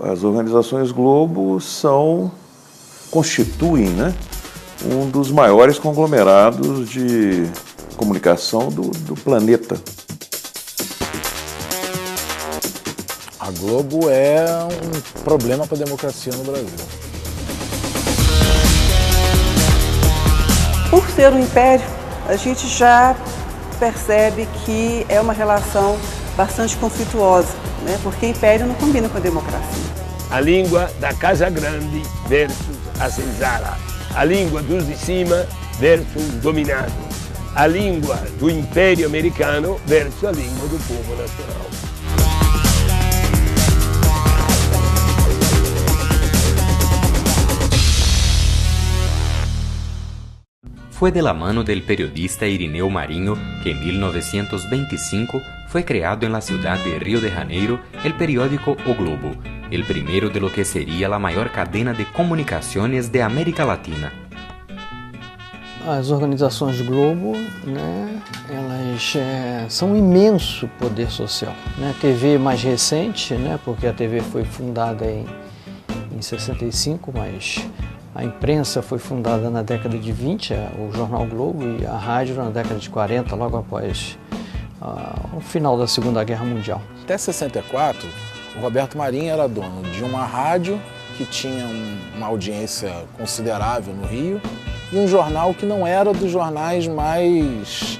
As organizações Globo constituem, né, um dos maiores conglomerados de comunicação do planeta. A Globo é um problema para a democracia no Brasil. Por ser um império, a gente já percebe que é uma relação bastante conflituosa, né? Porque império não combina com a democracia. A língua da Casa Grande versus a senzala. A língua dos de cima versus os dominados. A língua do Império Americano versus a língua do povo nacional. Fue de la mano del periodista Irineu Marinho que en 1925 fue creado en la ciudad de Río de Janeiro el periódico O Globo, el primero de lo que sería la mayor cadena de comunicaciones de América Latina. As organizações Globo, né, elas são um imenso poder social. Né? A TV mais recente, né, porque a TV foi fundada em 65, mas a imprensa foi fundada na década de 20, o Jornal Globo, e a rádio na década de 40, logo após o final da Segunda Guerra Mundial. Até 64, o Roberto Marinho era dono de uma rádio que tinha uma audiência considerável no Rio e um jornal que não era dos jornais mais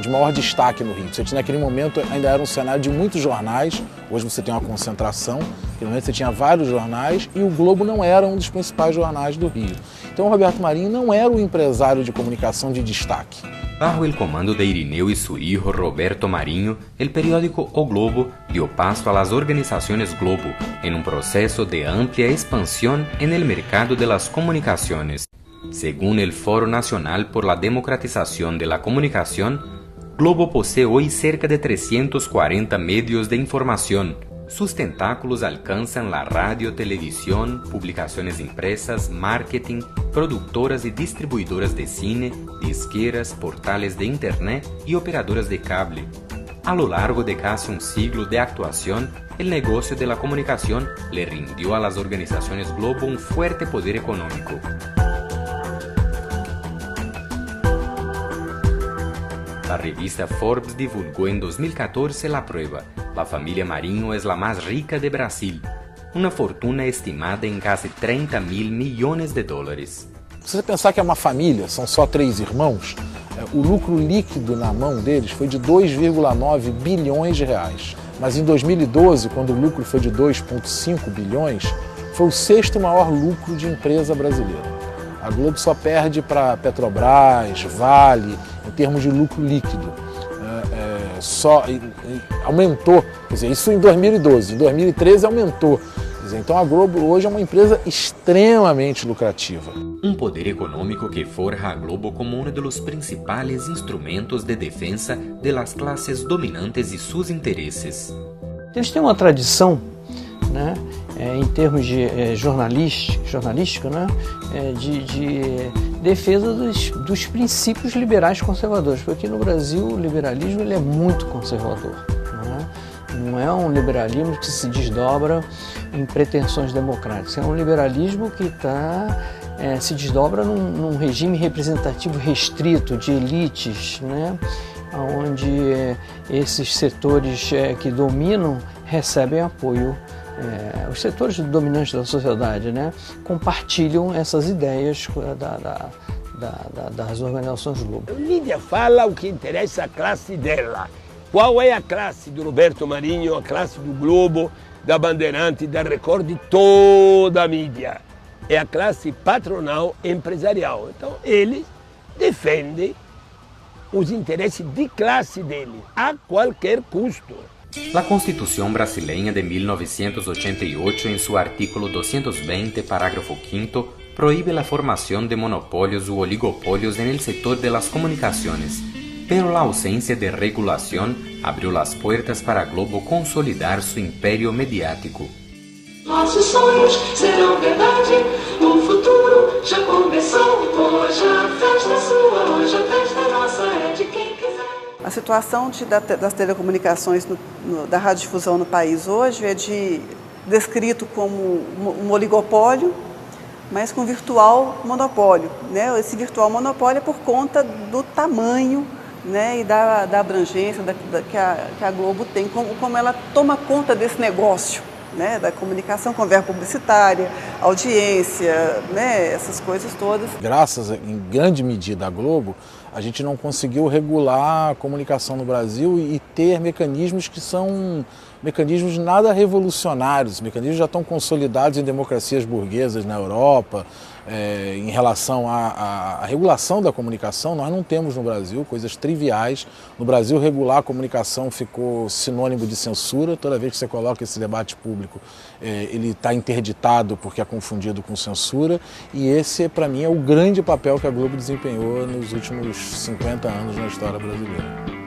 de maior destaque no Rio. Você tinha, naquele momento ainda era um cenário de muitos jornais, hoje você tem uma concentração, naquele momento você tinha vários jornais e o Globo não era um dos principais jornais do Rio. Então o Roberto Marinho não era o empresário de comunicação de destaque. Bajo el comando de Irineu y su hijo Roberto Marinho, el periódico O Globo dio paso a las organizaciones Globo en un proceso de amplia expansión en el mercado de las comunicaciones. Según el Foro Nacional por la Democratización de la Comunicación, Globo posee hoy cerca de 340 medios de información. Sus tentáculos alcanzan la radio, televisión, publicaciones impresas, marketing, productoras y distribuidoras de cine, disqueras, portales de internet y operadoras de cable. A lo largo de casi un siglo de actuación, el negocio de la comunicación le rindió a las organizaciones Globo un fuerte poder económico. La revista Forbes divulgó en 2014 la prueba. La familia Marinho es la más rica de Brasil. Una fortuna estimada em casi 30 mil milhões de dólares. Se você pensar que é uma família, são só 3 irmãos, o lucro líquido na mão deles foi de 2,9 bilhões de reais. Mas em 2012, quando o lucro foi de 2,5 bilhões, foi o 6º maior lucro de empresa brasileira. A Globo só perde para Petrobras, Vale, em termos de lucro líquido. Aumentou, quer dizer, isso em 2012, em 2013 aumentou. Quer dizer, então a Globo hoje é uma empresa extremamente lucrativa. Um poder econômico que forja a Globo como um dos principais instrumentos de defesa de las classes dominantes e seus interesses. Eles têm uma tradição, né, em termos de jornalístico, né, de defesa dos princípios liberais conservadores, porque no Brasil o liberalismo ele é muito conservador. Não é um liberalismo que se desdobra em pretensões democráticas, é um liberalismo que se desdobra num regime representativo restrito de elites, né, onde esses setores que dominam recebem apoio. Os setores dominantes da sociedade, né, compartilham essas ideias das organizações Globo. A mídia fala o que interessa à classe dela. Qual é a classe do Roberto Marinho, a classe do Globo, da Bandeirante, da Record, de toda a mídia? É a classe patronal empresarial. Então, eles defendem os interesses de classe dele, a qualquer custo. La Constitución brasileña de 1988, en su artículo 220, parágrafo 5, prohíbe la formación de monopolios u oligopolios en el sector de las comunicaciones, pero la ausencia de regulación abrió las puertas para Globo consolidar su imperio mediático. Nossos sonhos serão verdade, o futuro já começou. Hoje a festa é sua, hoje a festa é nossa, é de quem quiser. A situação das telecomunicações, da radiodifusão no país hoje é de descrito como um oligopólio, mas com virtual monopólio, né? Esse virtual monopólio é por conta do tamanho, né, e da abrangência que a Globo tem, como ela toma conta desse negócio, né, da comunicação com verba publicitária, audiência, né, essas coisas todas. Graças, em grande medida, à Globo, a gente não conseguiu regular a comunicação no Brasil e ter mecanismos que são mecanismos nada revolucionários, mecanismos já estão consolidados em democracias burguesas na Europa. Em relação à regulação da comunicação, nós não temos no Brasil coisas triviais. No Brasil, regular a comunicação ficou sinônimo de censura. Toda vez que você coloca esse debate público, ele está interditado porque é confundido com censura. E esse, para mim, é o grande papel que a Globo desempenhou nos últimos 50 anos na história brasileira.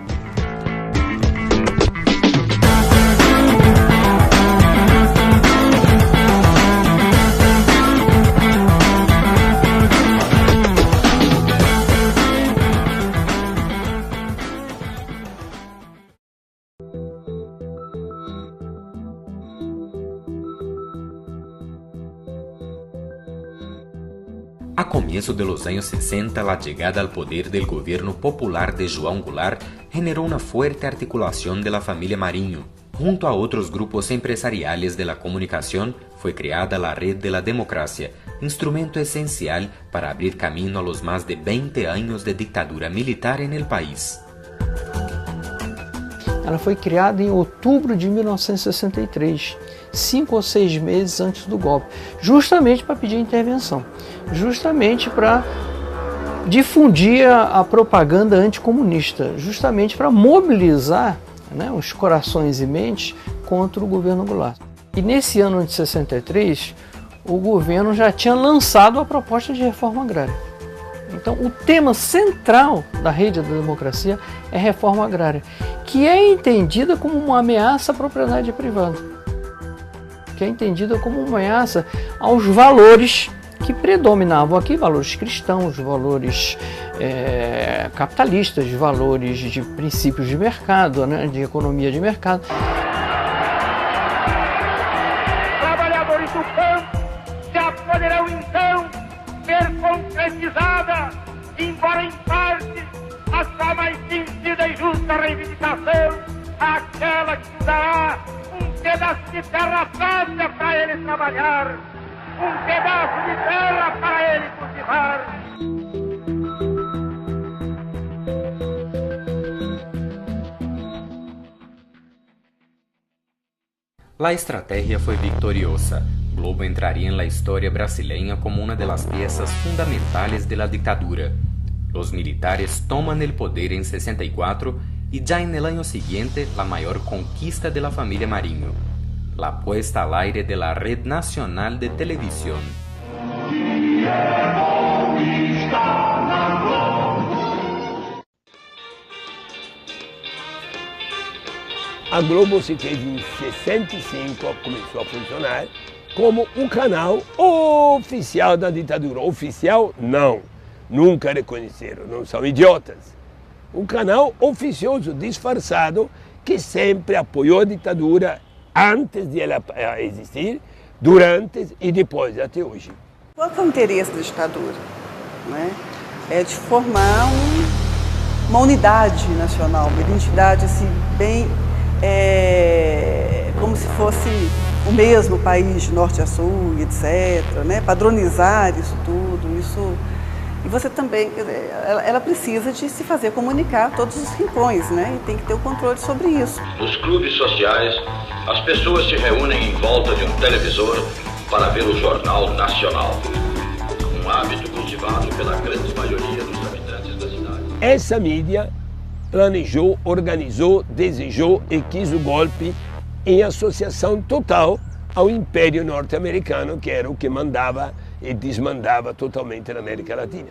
A comienzo de los años 60, la llegada al poder del gobierno popular de João Goulart generó una fuerte articulación de la familia Marinho. Junto a otros grupos empresariales de la comunicación, fue creada la Red de la Democracia, instrumento esencial para abrir camino a los más de 20 años de dictadura militar en el país. Ela foi criada em outubro de 1963, 5 ou 6 meses antes do golpe, justamente para pedir intervenção, justamente para difundir a propaganda anticomunista, justamente para mobilizar, né, os corações e mentes contra o governo Goulart. E nesse ano de 63, o governo já tinha lançado a proposta de reforma agrária. Então, o tema central da Rede da Democracia é reforma agrária, que é entendida como uma ameaça à propriedade privada, que é entendida como uma ameaça aos valores que predominavam aqui, valores cristãos, valores capitalistas, valores de princípios de mercado, né, de economia de mercado. Trabalhadores do campo já poderão então ver concretizada, embora em parte, a sua mais sentida e justa reivindicação, aquela que dará um pedaço de terra fácil para ele trabalhar, um pedaço de terra para ele cultivar. La estrategia fue victoriosa. Globo entraría en la historia brasileña como una de las piezas fundamentales de la dictadura. Los militares toman el poder en 64 y ya en el año siguiente la mayor conquista de la familia Marinho, la puesta al aire de la Red Nacional de Televisión. A Globo se fez em 65, começou a funcionar como um canal oficial da ditadura. Oficial, não. Nunca reconheceram, não são idiotas. Um canal oficioso, disfarçado, que sempre apoiou a ditadura antes de ela existir, durante e depois, até hoje. Qual é o interesse da ditadura? Né? É de formar uma unidade nacional, uma identidade assim, bem... como se fosse o mesmo país de norte a sul, etc., né? Padronizar isso tudo, isso... E você também, ela precisa de se fazer comunicar todos os rincões, né? E tem que ter o controle sobre isso. Nos clubes sociais, as pessoas se reúnem em volta de um televisor para ver o Jornal Nacional, um hábito cultivado pela grande maioria dos habitantes da cidade. Essa mídia planejou, organizou, desejou e quis o golpe em associação total ao Império Norte-Americano, que era o que mandava y desmandaba totalmente la América Latina.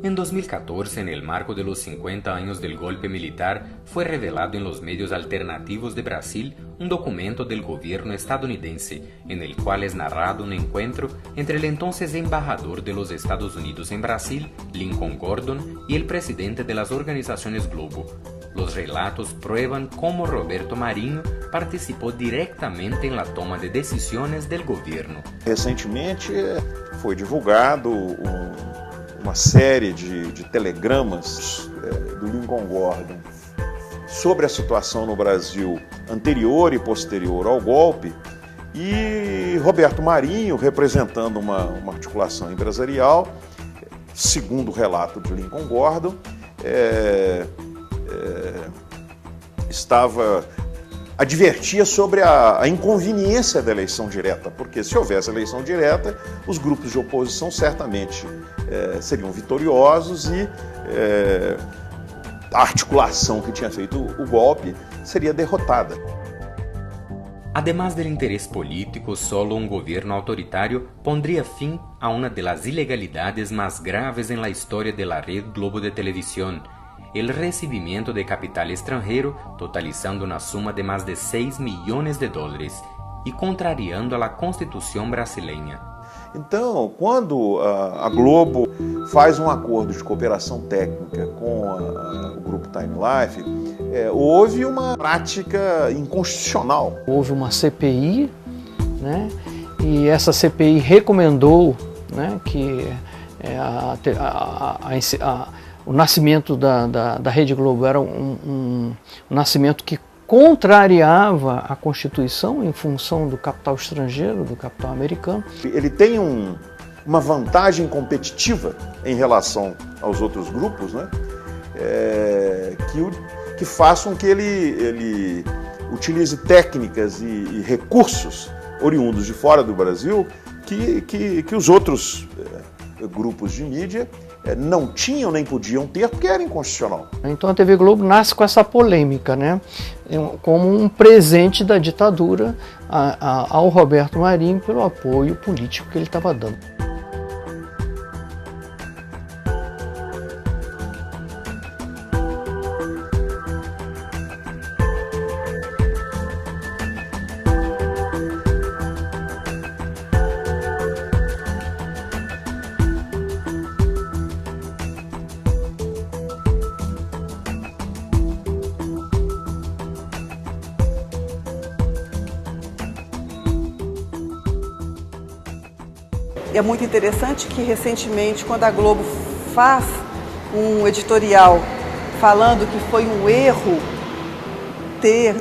En 2014, en el marco de los 50 años del golpe militar, fue revelado en los medios alternativos de Brasil un documento del gobierno estadounidense, en el cual es narrado un encuentro entre el entonces embajador de los Estados Unidos en Brasil, Lincoln Gordon, y el presidente de las organizaciones Globo. Los relatos prueban cómo Roberto Marinho participó directamente en la toma de decisiones del gobierno. Recentemente foi divulgado uma série de telegramas do Lincoln Gordon sobre a situação no Brasil anterior e posterior ao golpe, e Roberto Marinho, representando uma articulação empresarial, segundo o relato de Lincoln Gordon, advertia sobre a inconveniência da eleição direta, porque se houvesse eleição direta, os grupos de oposição certamente seriam vitoriosos e a articulação que tinha feito o golpe seria derrotada. Además del interés político, solo un gobierno autoritario pondría fin a una de las ilegalidades más graves en la historia de la red Globo de televisión, el recibimiento de capital extranjero, totalizando una suma de más de $6 millones y contrariando a la Constitución brasileña. Então, quando a Globo faz um acordo de cooperação técnica com o grupo Time Life, houve uma prática inconstitucional. Houve uma CPI, né, e essa CPI recomendou, né, que o nascimento da Rede Globo era um nascimento que contrariava a Constituição em função do capital estrangeiro, do capital americano. Ele tem uma vantagem competitiva em relação aos outros grupos, né? Que façam que ele utilize técnicas e recursos oriundos de fora do Brasil que os outros grupos de mídia não tinham nem podiam ter, porque era inconstitucional. Então a TV Globo nasce com essa polêmica, né? Como um presente da ditadura ao Roberto Marinho pelo apoio político que ele estava dando. É muito interessante que recentemente, quando a Globo faz um editorial falando que foi um erro ter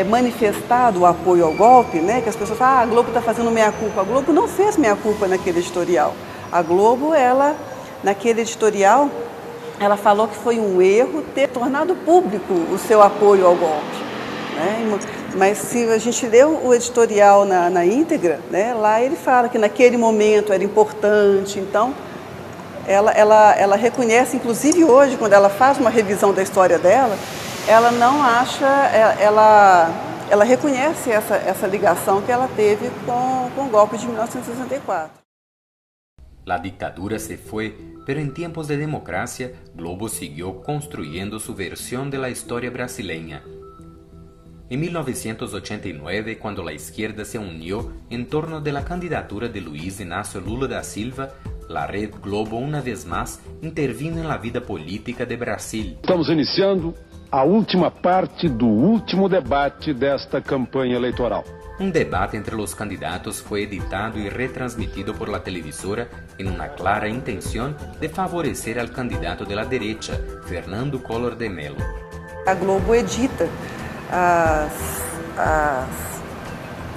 manifestado o apoio ao golpe, né? Que as pessoas falam, a Globo está fazendo meia-culpa. A Globo não fez meia-culpa naquele editorial. A Globo, naquele editorial, ela falou que foi um erro ter tornado público o seu apoio ao golpe, né? Mas se a gente lê o editorial na íntegra, né, lá ele fala que naquele momento era importante. Então, ela reconhece, inclusive hoje, quando ela faz uma revisão da história dela, ela não acha, ela reconhece essa ligação que ela teve com o golpe de 1964. La dictadura se fue, pero en tiempos de democracia, Globo siguió construyendo su versión de la historia brasileña. En 1989, cuando la izquierda se unió en torno de la candidatura de Luiz Inácio Lula da Silva, la red Globo una vez más intervino en la vida política de Brasil. Estamos iniciando a última parte do último debate desta campanha eleitoral. Un debate entre los candidatos fue editado y retransmitido por la televisora en una clara intención de favorecer al candidato de la derecha, Fernando Collor de Mello. A Globo edita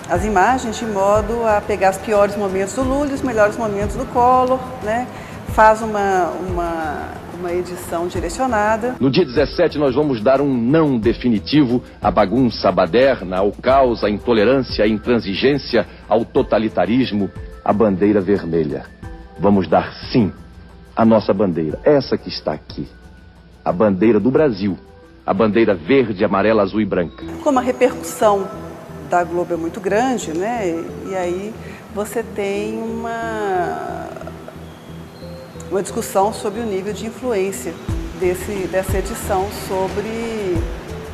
as imagens de modo a pegar os piores momentos do Lula e os melhores momentos do Collor, né? Faz uma edição direcionada. No dia 17 nós vamos dar um não definitivo à bagunça, à baderna, ao caos, à intolerância, à intransigência, ao totalitarismo, à bandeira vermelha. Vamos dar sim à nossa bandeira, essa que está aqui, a bandeira do Brasil. A bandeira verde, amarela, azul e branca. Como a repercussão da Globo é muito grande, né? E aí você tem uma discussão sobre o nível de influência dessa edição sobre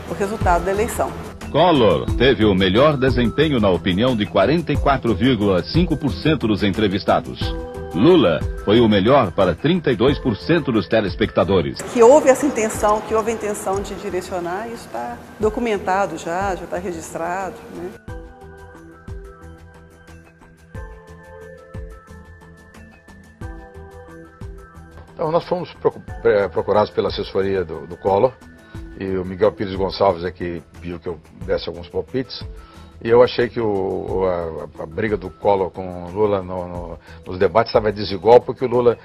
o resultado da eleição. Collor teve o melhor desempenho na opinião de 44,5% dos entrevistados. Lula foi o melhor para 32% dos telespectadores. Que houve essa intenção, que houve a intenção de direcionar, isso está documentado já está registrado, né? Então, nós fomos procurados pela assessoria do Collor, e o Miguel Pires Gonçalves aqui pediu que eu desse alguns palpites, e eu achei que a briga do Collor com o Lula nos debates estava desigual, porque o Lula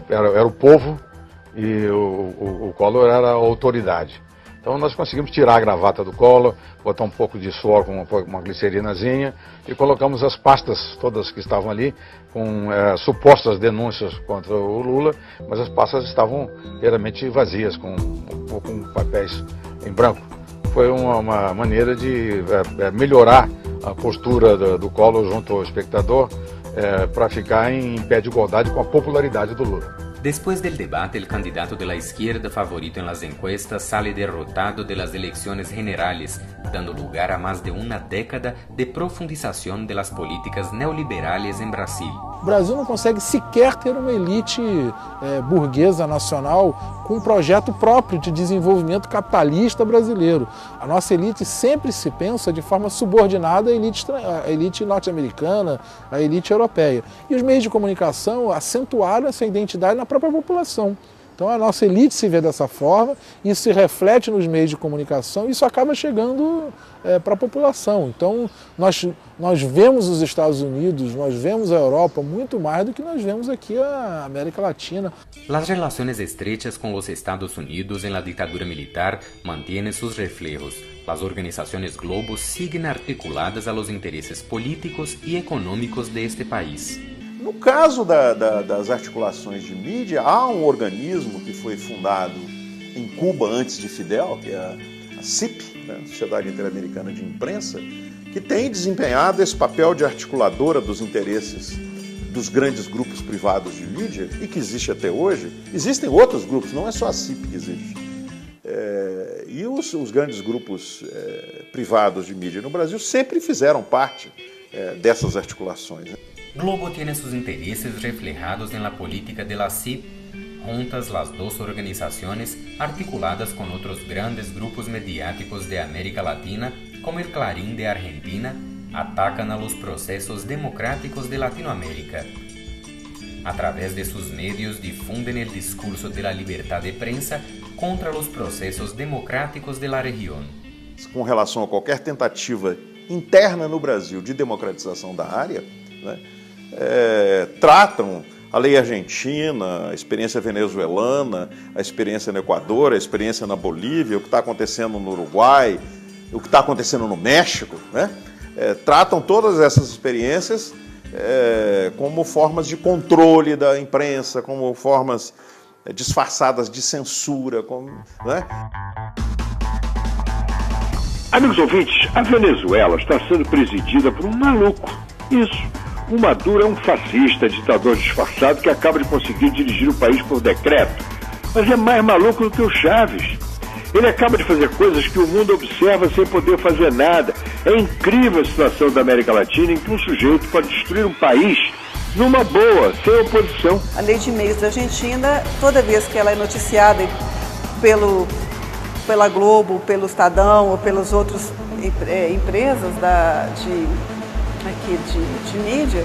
era o povo e o Collor era a autoridade. Então nós conseguimos tirar a gravata do Collor, botar um pouco de suor com uma glicerinazinha e colocamos as pastas todas que estavam ali com supostas denúncias contra o Lula, mas as pastas estavam inteiramente vazias, com papéis em branco. Foi uma maneira de melhorar a postura do Collor junto ao espectador para ficar em pé de igualdade com a popularidade do Lula. Después del debate, el candidato de la izquierda favorito en las encuestas sale derrotado de las elecciones generales, dando lugar a más de una década de profundización de las políticas neoliberales en Brasil. O Brasil não consegue sequer ter uma elite burguesa nacional com um projeto próprio de desenvolvimento capitalista brasileiro. A nossa elite sempre se pensa de forma subordinada à elite norte-americana, à elite europeia. E os meios de comunicação acentuaram essa identidade na própria população. Então a nossa elite se vê dessa forma, isso se reflete nos meios de comunicação e isso acaba chegando para a população. Então nós vemos os Estados Unidos, nós vemos a Europa muito mais do que nós vemos aqui a América Latina. Las relaciones estrechas con los Estados Unidos en la dictadura militar mantienen sus reflejos. Las organizaciones Globo siguen articuladas a los intereses políticos y económicos de este país. No caso das articulações de mídia, há um organismo que foi fundado em Cuba antes de Fidel, que é a CIP, né, Sociedade Interamericana de Imprensa, que tem desempenhado esse papel de articuladora dos interesses dos grandes grupos privados de mídia e que existe até hoje. Existem outros grupos, não é só a CIP que existe. E os grandes grupos privados de mídia no Brasil sempre fizeram parte dessas articulações, né? Globo tiene sus intereses reflejados en la política de la CIP. Juntas, las dos organizaciones, articuladas con otros grandes grupos mediáticos de América Latina, como el Clarín de Argentina, atacan a los procesos democráticos de Latinoamérica. A través de sus medios difunden el discurso de la libertad de prensa contra los procesos democráticos de la región. Com relação a qualquer tentativa interna no Brasil de democratização da área, né, tratam a lei argentina, a experiência venezuelana, a experiência no Equador, a experiência na Bolívia, o que está acontecendo no Uruguai, o que está acontecendo no México, né? Tratam todas essas experiências como formas de controle da imprensa, como formas disfarçadas de censura, né? Amigos ouvintes, a Venezuela está sendo presidida por um maluco. Isso. O Maduro é um fascista, ditador disfarçado que acaba de conseguir dirigir o país por decreto. Mas é mais maluco do que o Chaves. Ele acaba de fazer coisas que o mundo observa sem poder fazer nada. É incrível a situação da América Latina em que um sujeito pode destruir um país numa boa, sem oposição. A lei de meios da Argentina, toda vez que ela é noticiada pela Globo, pelo Estadão ou pelas outras empresas de mídia,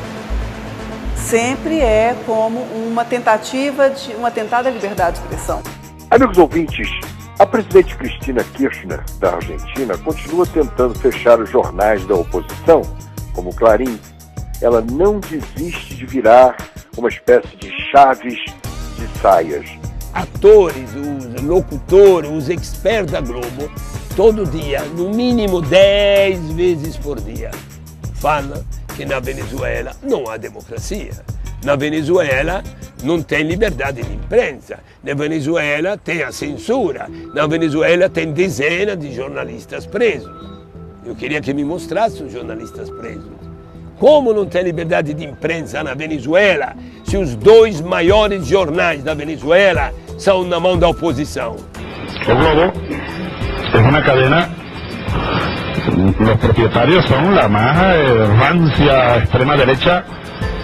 sempre é como uma tentada liberdade de expressão. Amigos ouvintes, a presidente Cristina Kirchner, da Argentina, continua tentando fechar os jornais da oposição, como o Clarín. Ela não desiste de virar uma espécie de Chaves de saias. Atores, os locutores, os experts da Globo, todo dia, no mínimo 10 vezes por dia, fala que na Venezuela não há democracia. Na Venezuela não tem liberdade de imprensa. Na Venezuela tem a censura. Na Venezuela tem dezenas de jornalistas presos. Eu queria que me mostrasse os jornalistas presos. Como não tem liberdade de imprensa na Venezuela se os 2 maiores jornais da Venezuela são na mão da oposição? O Globo é uma cadena. Los propietarios son la más rancia extrema derecha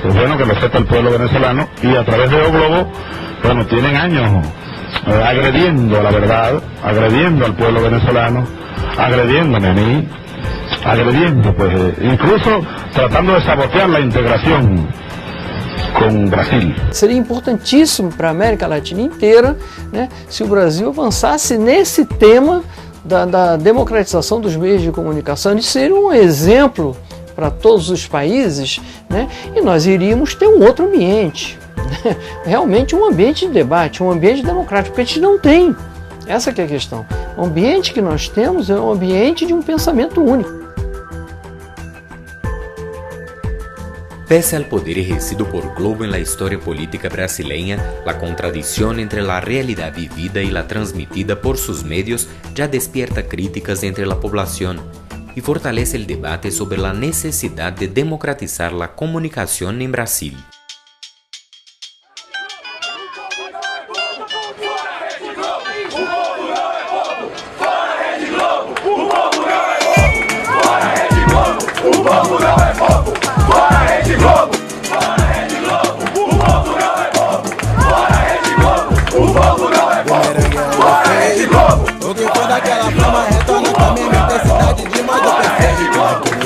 es bueno que lo sepa el pueblo venezolano, y a través de O Globo, bueno, tienen años agrediendo la verdad, agrediendo al pueblo venezolano, agrediéndome a mí, agrediendo, pues, incluso tratando de sabotear la integración com Brasil. Seria importantíssimo para a América Latina inteira, né, se o Brasil avançasse nesse tema da democratização dos meios de comunicação. Isso seria um exemplo para todos os países, né, e nós iríamos ter um outro ambiente, né, realmente um ambiente de debate, um ambiente democrático, porque a gente não tem. Essa que é a questão. O ambiente que nós temos é um ambiente de um pensamento único. Pese al poder ejercido por Globo en la historia política brasileña, la contradicción entre la realidad vivida y la transmitida por sus medios ya despierta críticas entre la población y fortalece el debate sobre la necesidad de democratizar la comunicación en Brasil. O que for daquela forma retorna com a mesma intensidade de modo perfeito.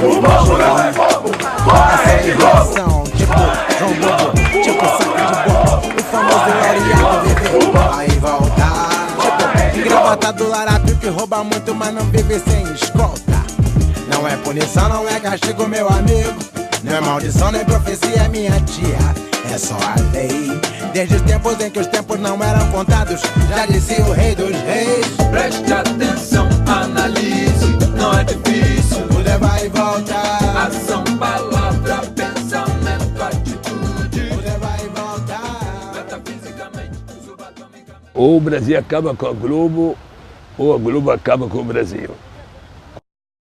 O povo não é fogo, fora Rede Globo. Tipo João Bobo, tipo saco de bobo, o famoso laureado vive aí voltar. Tipo engravatado larato que rouba muito, mas não vive sem escolta. Não é punição, não é castigo, meu amigo. Não é maldição, nem profecia, minha tia. É só a lei. Desde os tempos em que os tempos não eram contados, já dizia o rei dos reis. Preste atenção, analise, não é difícil. Tudo vai voltar. Ação, palavra, pensamento, atitude. Tudo vai voltar. Metafisicamente, subatomicamente. Ou o Brasil acaba com a Globo, ou a Globo acaba com o Brasil.